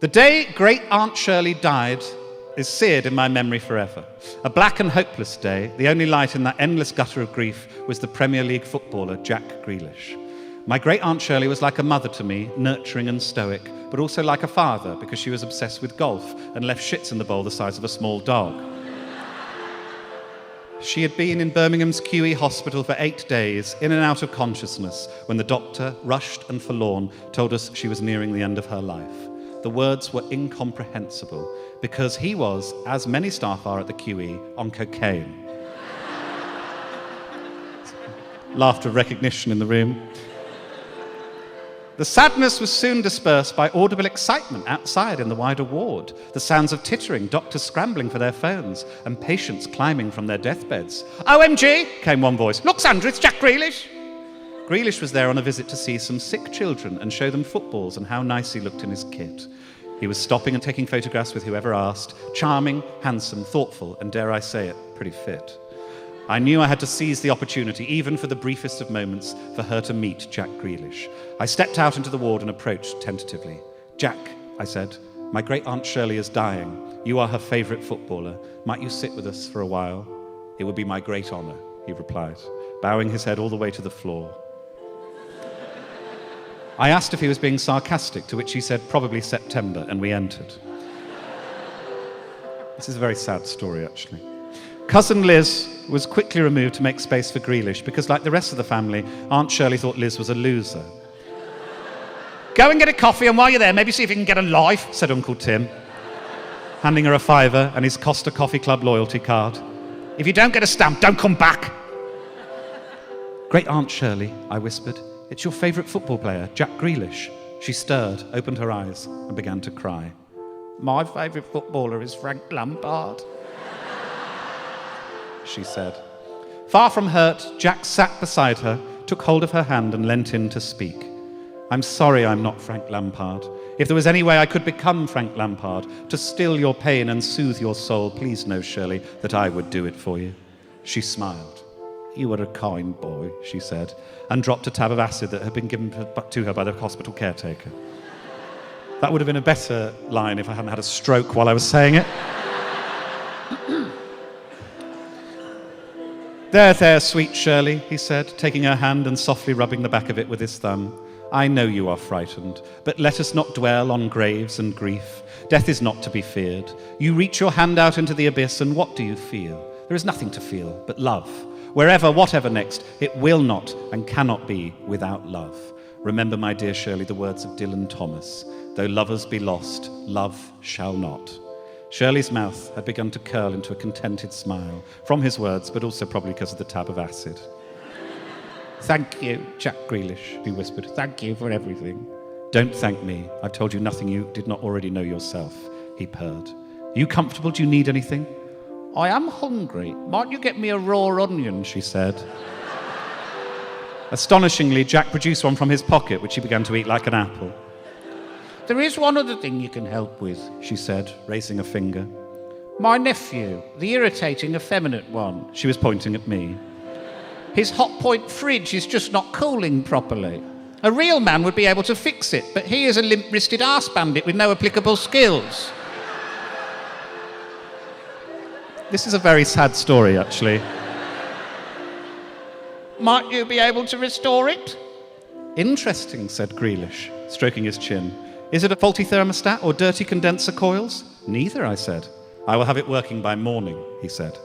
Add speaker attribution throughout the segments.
Speaker 1: The day Great Aunt Shirley died is seared in my memory forever. A black and hopeless day, the only light in that endless gutter of grief was the Premier League footballer Jack Grealish. My Great Aunt Shirley was like a mother to me, nurturing and stoic, but also like a father because she was obsessed with golf and left shits in the bowl the size of a small dog. She had been in Birmingham's QE hospital for 8 days, in and out of consciousness, when the doctor, rushed and forlorn, told us she was nearing the end of her life. The words were incomprehensible, because he was, as many staff are at the QE, on cocaine. Laughter of recognition in the room. The sadness was soon dispersed by audible excitement outside in the wider ward, the sounds of tittering, doctors scrambling for their phones, and patients climbing from their deathbeds. "OMG," came one voice. "Look, Sandra, it's Jack Grealish." Grealish was there on a visit to see some sick children and show them footballs and how nice he looked in his kit. He was stopping and taking photographs with whoever asked, charming, handsome, thoughtful, and dare I say it, pretty fit. I knew I had to seize the opportunity, even for the briefest of moments, for her to meet Jack Grealish. I stepped out into the ward and approached tentatively. "Jack," I said, "my Great Aunt Shirley is dying. You are her favourite footballer. Might you sit with us for a while?" "It would be my great honour," he replied, bowing his head all the way to the floor. I asked if he was being sarcastic, to which he said probably September, and we entered. This is a very sad story, actually. Cousin Liz was quickly removed to make space for Grealish because, like the rest of the family, Aunt Shirley thought Liz was a loser. "Go and get a coffee, and while you're there, maybe see if you can get a life," said Uncle Tim, handing her a £5 and his Costa Coffee Club loyalty card. "If you don't get a stamp, don't come back." "Great Aunt Shirley," I whispered, "it's your favourite football player, Jack Grealish." She stirred, opened her eyes, and began to cry. "My favourite footballer is Frank Lampard," she said. Far from hurt, Jack sat beside her, took hold of her hand and leant in to speak. "I'm sorry I'm not Frank Lampard. If there was any way I could become Frank Lampard, to still your pain and soothe your soul, please know, Shirley, that I would do it for you." She smiled. "You are a kind boy," she said, and dropped a tab of acid that had been given to her by the hospital caretaker. That would have been a better line if I hadn't had a stroke while I was saying it. There, sweet Shirley," he said, taking her hand and softly rubbing the back of it with his thumb. "I know you are frightened, but let us not dwell on graves and grief. Death is not to be feared. You reach your hand out into the abyss, and what do you feel? There is nothing to feel but love. Wherever, whatever next, it will not and cannot be without love. Remember, my dear Shirley, the words of Dylan Thomas. Though lovers be lost, love shall not." Shirley's mouth had begun to curl into a contented smile, from his words, but also probably because of the tab of acid. "Thank you, Jack Grealish," he whispered. "Thank you for everything." "Don't thank me. I've told you nothing you did not already know yourself," he purred. "Are you comfortable? Do you need anything?" "I am hungry. Might you get me a raw onion?" she said. Astonishingly, Jack produced one from his pocket, which he began to eat like an apple. "There is one other thing you can help with," she said, raising a finger. "My nephew, the irritating, effeminate one." She was pointing at me. "His hot point fridge is just not cooling properly. A real man would be able to fix it, but he is a limp-wristed arse bandit with no applicable skills." This is a very sad story, actually. "Might you be able to restore it?" "Interesting," said Grealish, stroking his chin. "Is it a faulty thermostat or dirty condenser coils?" "Neither," I said. "I will have it working by morning," he said.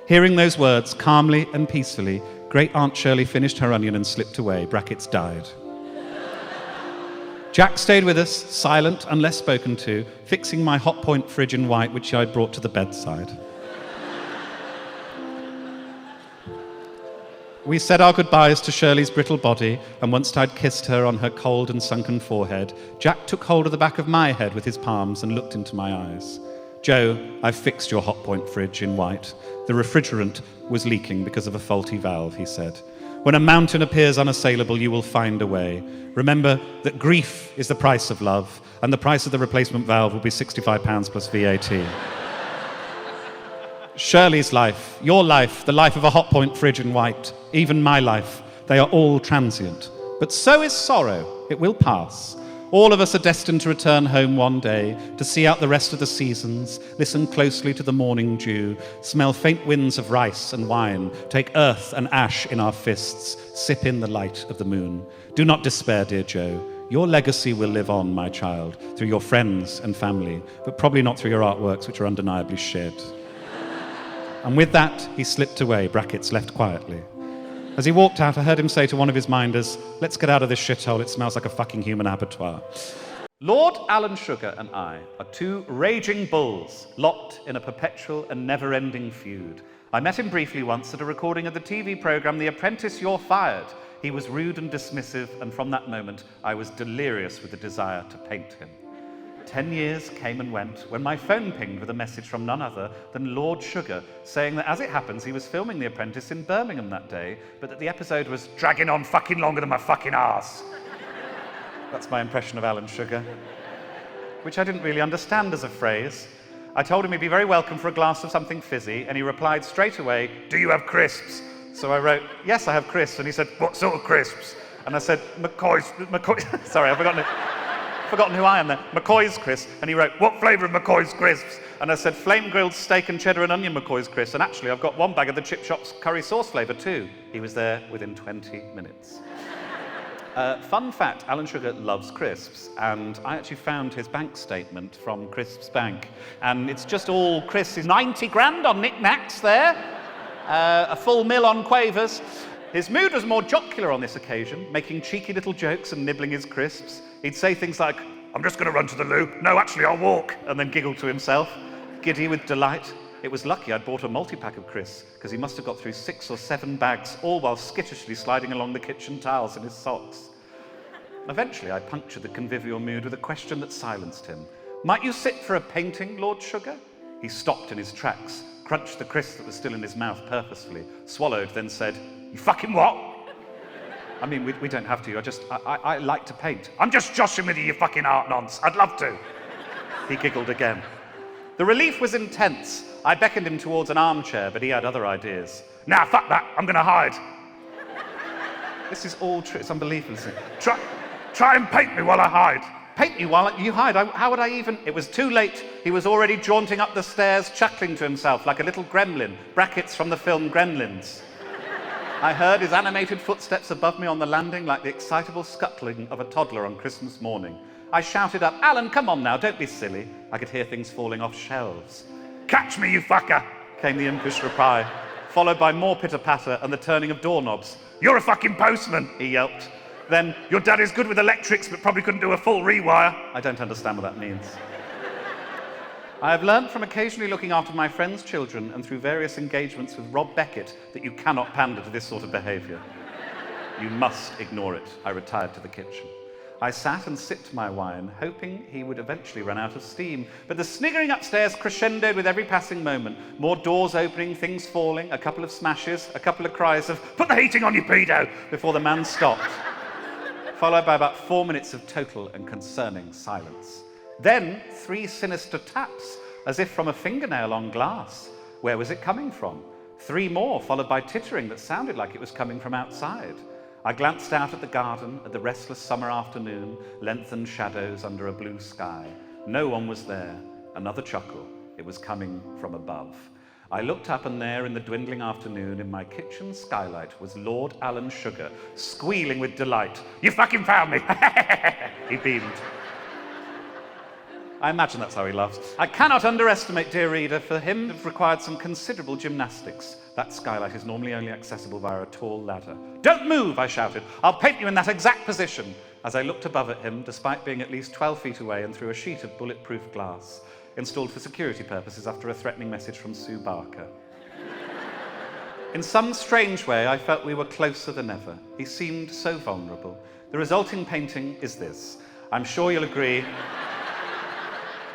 Speaker 1: Hearing those words, calmly and peacefully, Great Aunt Shirley finished her onion and slipped away, brackets died. Jack stayed with us, silent, unless spoken to, fixing my hot point fridge in white, which I had brought to the bedside. We said our goodbyes to Shirley's brittle body, and once I'd kissed her on her cold and sunken forehead, Jack took hold of the back of my head with his palms and looked into my eyes. "Joe, I've fixed your hot point fridge in white. The refrigerant was leaking because of a faulty valve," he said. "When a mountain appears unassailable, you will find a way. Remember that grief is the price of love, and the price of the replacement valve will be £65 plus VAT. Shirley's life, your life, the life of a hot point fridge in white, even my life, they are all transient. But so is sorrow. It will pass. All of us are destined to return home one day, to see out the rest of the seasons, listen closely to the morning dew, smell faint winds of rice and wine, take earth and ash in our fists, sip in the light of the moon. Do not despair, dear Joe. Your legacy will live on, my child, through your friends and family, but probably not through your artworks, which are undeniably shit. And with that, he slipped away, brackets left quietly. As he walked out, I heard him say to one of his minders, "Let's get out of this shithole, it smells like a fucking human abattoir." Lord Alan Sugar and I are two raging bulls, locked in a perpetual and never-ending feud. I met him briefly once at a recording of the TV programme The Apprentice, You're Fired. He was rude and dismissive, and from that moment, I was delirious with the desire to paint him. 10 years came and went when my phone pinged with a message from none other than Lord Sugar, saying that as it happens, he was filming The Apprentice in Birmingham that day, but that the episode was dragging on fucking longer than my fucking arse. That's my impression of Alan Sugar, which I didn't really understand as a phrase. I told him he'd be very welcome for a glass of something fizzy, and he replied straight away, "Do you have crisps?" So I wrote, "Yes, I have crisps," and he said, "What sort of crisps?" And I said, McCoy's, sorry, I've forgotten who I am there. McCoy's crisps. And he wrote, "What flavour of McCoy's crisps?" And I said, "Flame grilled steak and cheddar and onion McCoy's crisps. And actually, I've got one bag of the Chip Shop's curry sauce flavour too." He was there within 20 minutes. Fun fact, Alan Sugar loves crisps, and I actually found his bank statement from Crisps Bank, and it's just all crisps. 90 grand on knickknacks there, a full mill on quavers. His mood was more jocular on this occasion, making cheeky little jokes and nibbling his crisps. He'd say things like, "I'm just going to run to the loo. No, actually, I'll walk," and then giggle to himself, giddy with delight. It was lucky I'd bought a multi-pack of crisps, because he must have got through 6 or 7 bags, all while skittishly sliding along the kitchen tiles in his socks. Eventually, I punctured the convivial mood with a question that silenced him. "Might you sit for a painting, Lord Sugar?" He stopped in his tracks, crunched the crisp that was still in his mouth purposefully, swallowed, then said, "You fucking what?" I mean, we don't have to. I like to paint. "I'm just joshing with you fucking art nonce. I'd love to." He giggled again. The relief was intense. I beckoned him towards an armchair, but he had other ideas. "Nah, fuck that. I'm going to hide." This is all true. It's unbelievable, isn't it? Try and paint me while I hide. Paint you while you hide? How would I even? It was too late. He was already jaunting up the stairs, chuckling to himself like a little gremlin, brackets from the film Gremlins. I heard his animated footsteps above me on the landing like the excitable scuttling of a toddler on Christmas morning. I shouted up, "Alan, come on now, don't be silly." I could hear things falling off shelves. "Catch me, you fucker," came the impish reply, followed by more pitter-patter and the turning of doorknobs. "You're a fucking postman," he yelped. Then, "Your dad is good with electrics, but probably couldn't do a full rewire." I don't understand what that means. I have learned from occasionally looking after my friends' children and through various engagements with Rob Beckett that you cannot pander to this sort of behaviour. You must ignore it. I retired to the kitchen. I sat and sipped my wine, hoping he would eventually run out of steam. But the sniggering upstairs crescendoed with every passing moment. More doors opening, things falling, a couple of smashes, a couple of cries of, "Put the heating on, you pedo," before the man stopped, followed by about 4 minutes of total and concerning silence. Then 3 sinister taps, as if from a fingernail on glass. Where was it coming from? 3 more, followed by tittering that sounded like it was coming from outside. I glanced out at the garden, at the restless summer afternoon, lengthened shadows under a blue sky. No one was there. Another chuckle. It was coming from above. I looked up, and there in the dwindling afternoon, in my kitchen skylight, was Lord Alan Sugar, squealing with delight. "You fucking found me!" He beamed. I imagine that's how he laughs. I cannot underestimate, dear reader, for him to have required some considerable gymnastics. That skylight is normally only accessible via a tall ladder. "Don't move," I shouted. "I'll paint you in that exact position," as I looked above at him, despite being at least 12 feet away and through a sheet of bulletproof glass, installed for security purposes after a threatening message from Sue Barker. In some strange way, I felt we were closer than ever. He seemed so vulnerable. The resulting painting is this. I'm sure you'll agree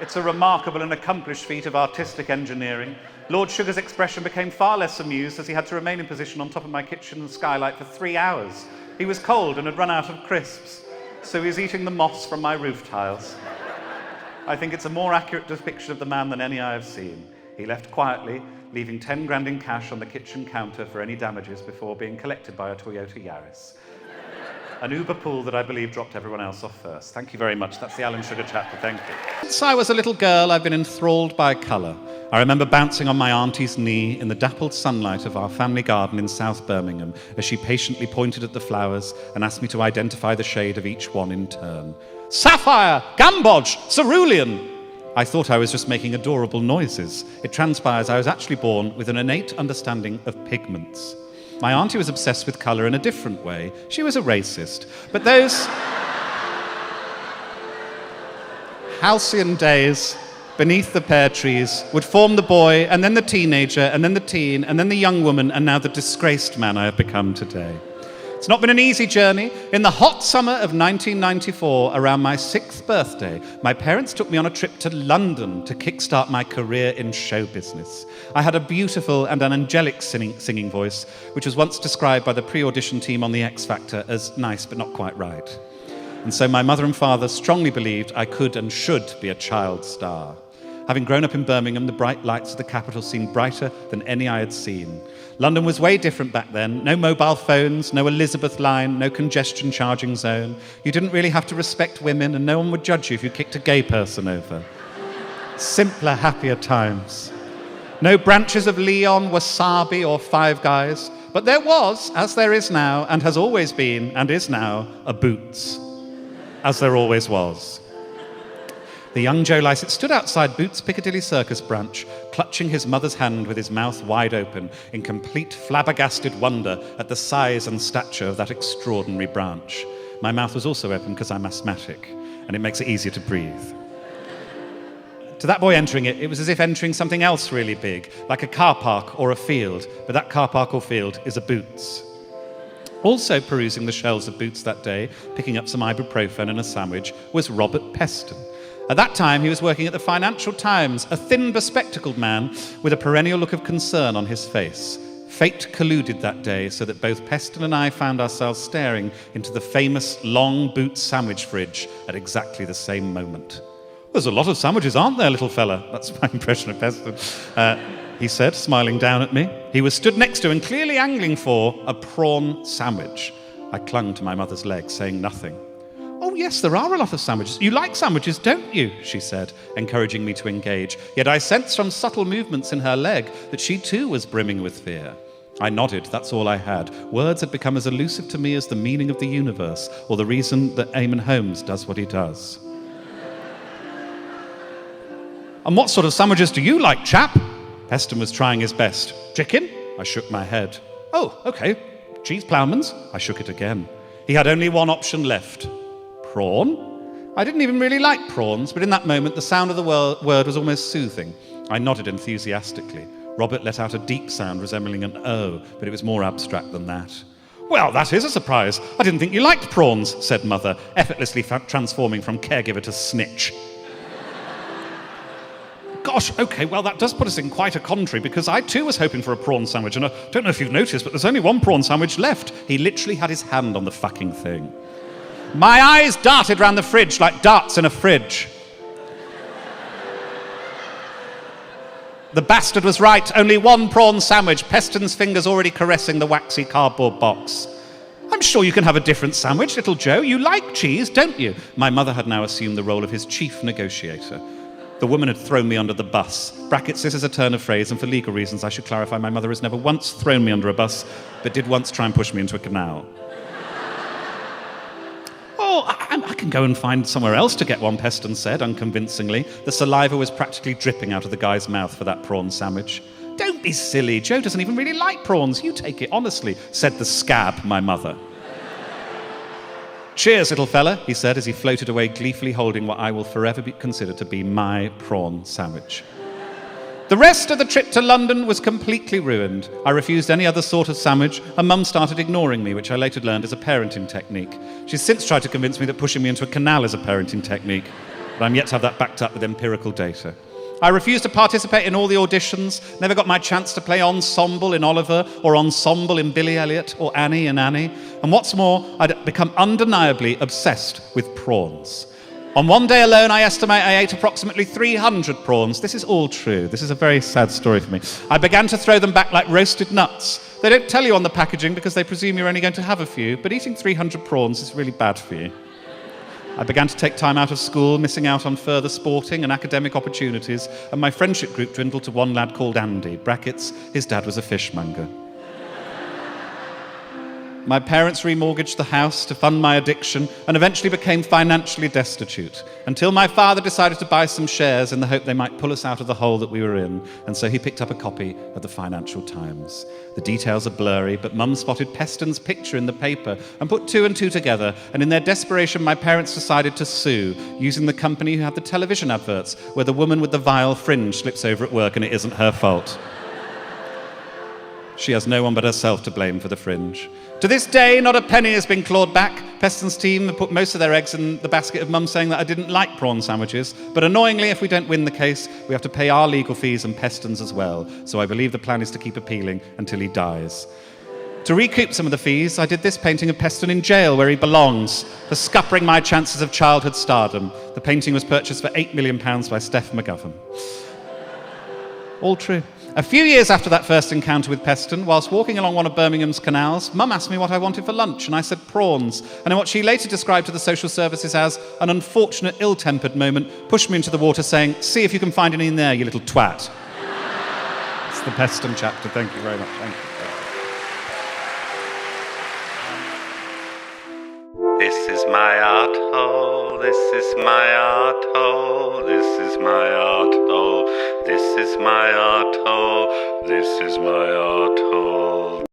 Speaker 1: it's a remarkable and accomplished feat of artistic engineering. Lord Sugar's expression became far less amused as he had to remain in position on top of my kitchen skylight for 3 hours. He was cold and had run out of crisps, so he was eating the moss from my roof tiles. I think it's a more accurate depiction of the man than any I have seen. He left quietly, leaving 10 grand in cash on the kitchen counter for any damages before being collected by a Toyota Yaris. An Uber pool that I believe dropped everyone else off first. Thank you very much. That's the Alan Sugar chapter. Thank you. Since I was a little girl, I've been enthralled by colour. I remember bouncing on my auntie's knee in the dappled sunlight of our family garden in South Birmingham as she patiently pointed at the flowers and asked me to identify the shade of each one in turn. Sapphire! Gamboj! Cerulean! I thought I was just making adorable noises. It transpires I was actually born with an innate understanding of pigments. My auntie was obsessed with colour in a different way. She was a racist. But those halcyon days beneath the pear trees would form the boy, and then the teenager, and then the teen, and then the young woman, and now the disgraced man I have become today. It's not been an easy journey. In the hot summer of 1994, around my 6th birthday, my parents took me on a trip to London to kickstart my career in show business. I had a beautiful and an angelic singing voice, which was once described by the pre-audition team on The X Factor as nice but not quite right. And so my mother and father strongly believed I could and should be a child star. Having grown up in Birmingham, the bright lights of the capital seemed brighter than any I had seen. London was way different back then. No mobile phones, no Elizabeth line, no congestion charging zone. You didn't really have to respect women, and no one would judge you if you kicked a gay person over. Simpler, happier times. No branches of Leon, Wasabi, or Five Guys, but there was, as there is now, and has always been, and is now, a Boots. As there always was. The young Joe Lycett stood outside Boots' Piccadilly Circus branch, clutching his mother's hand with his mouth wide open, in complete flabbergasted wonder at the size and stature of that extraordinary branch. My mouth was also open because I'm asthmatic, and it makes it easier to breathe. To that boy entering it, it was as if entering something else really big, like a car park or a field, but that car park or field is a Boots. Also perusing the shelves of Boots that day, picking up some ibuprofen and a sandwich, was Robert Peston. At that time, he was working at the Financial Times, a thin, bespectacled man with a perennial look of concern on his face. Fate colluded that day so that both Peston and I found ourselves staring into the famous long Boots sandwich fridge at exactly the same moment. "There's a lot of sandwiches, aren't there, little fella?" That's my impression of Peston. He said, smiling down at me. He was stood next to and clearly angling for a prawn sandwich. I clung to my mother's leg, saying nothing. "Oh, yes, there are a lot of sandwiches. You like sandwiches, don't you?" she said, encouraging me to engage. Yet I sensed from subtle movements in her leg that she too was brimming with fear. I nodded, that's all I had. Words had become as elusive to me as the meaning of the universe, or the reason that Eamon Holmes does what he does. "And what sort of sandwiches do you like, chap?" Peston was trying his best. "Chicken?" I shook my head. "Oh, OK. Cheese ploughman's?" I shook it again. He had only one option left. Prawn? I didn't even really like prawns, but in that moment the sound of the word was almost soothing. I nodded enthusiastically. Robert let out a deep sound resembling an O, but it was more abstract than that. "Well, that is a surprise. I didn't think you liked prawns," said Mother, effortlessly transforming from caregiver to snitch. "Gosh, OK, well, that does put us in quite a quandary, because I too was hoping for a prawn sandwich, and I don't know if you've noticed, but there's only one prawn sandwich left." He literally had his hand on the fucking thing. My eyes darted round the fridge like darts in a fridge. The bastard was right, only one prawn sandwich, Peston's fingers already caressing the waxy cardboard box. "I'm sure you can have a different sandwich, little Joe. You like cheese, don't you?" My mother had now assumed the role of his chief negotiator. The woman had thrown me under the bus. Brackets, this is a turn of phrase, and for legal reasons I should clarify my mother has never once thrown me under a bus, but did once try and push me into a canal. I can go and find somewhere else to get one, Peston said, unconvincingly. The saliva was practically dripping out of the guy's mouth for that prawn sandwich. "Don't be silly. Joe doesn't even really like prawns. You take it honestly," said the scab, my mother. "Cheers, little fella," he said as he floated away gleefully holding what I will forever consider to be my prawn sandwich. The rest of the trip to London was completely ruined. I refused any other sort of sandwich, and Mum started ignoring me, which I later learned is a parenting technique. She's since tried to convince me that pushing me into a canal is a parenting technique, but I'm yet to have that backed up with empirical data. I refused to participate in all the auditions, never got my chance to play ensemble in Oliver, or ensemble in Billy Elliot, or Annie in Annie, and what's more, I'd become undeniably obsessed with prawns. On one day alone, I estimate I ate approximately 300 prawns. This is all true. This is a very sad story for me. I began to throw them back like roasted nuts. They don't tell you on the packaging because they presume you're only going to have a few, but eating 300 prawns is really bad for you. I began to take time out of school, missing out on further sporting and academic opportunities, and my friendship group dwindled to one lad called Andy, brackets, his dad was a fishmonger. My parents remortgaged the house to fund my addiction and eventually became financially destitute, until my father decided to buy some shares in the hope they might pull us out of the hole that we were in, and so he picked up a copy of the Financial Times. The details are blurry, but Mum spotted Peston's picture in the paper and put two and two together, and in their desperation my parents decided to sue, using the company who had the television adverts where the woman with the vile fringe slips over at work and it isn't her fault. She has no one but herself to blame for the fringe. To this day, not a penny has been clawed back. Peston's team have put most of their eggs in the basket of Mum saying that I didn't like prawn sandwiches, but annoyingly, if we don't win the case, we have to pay our legal fees and Peston's as well, so I believe the plan is to keep appealing until he dies. To recoup some of the fees, I did this painting of Peston in jail where he belongs, for scuppering my chances of childhood stardom. The painting was purchased for £8 million by Steph McGovern. All true. A few years after that first encounter with Peston, whilst walking along one of Birmingham's canals, Mum asked me what I wanted for lunch, and I said prawns, and in what she later described to the social services as an unfortunate ill-tempered moment, pushed me into the water saying, "See if you can find any in there, you little twat." It's the Peston chapter. Thank you very much. Thank you.
Speaker 2: This is my art hole, this is my art hole, this is my art hole, this is my art hole, this is my art hole.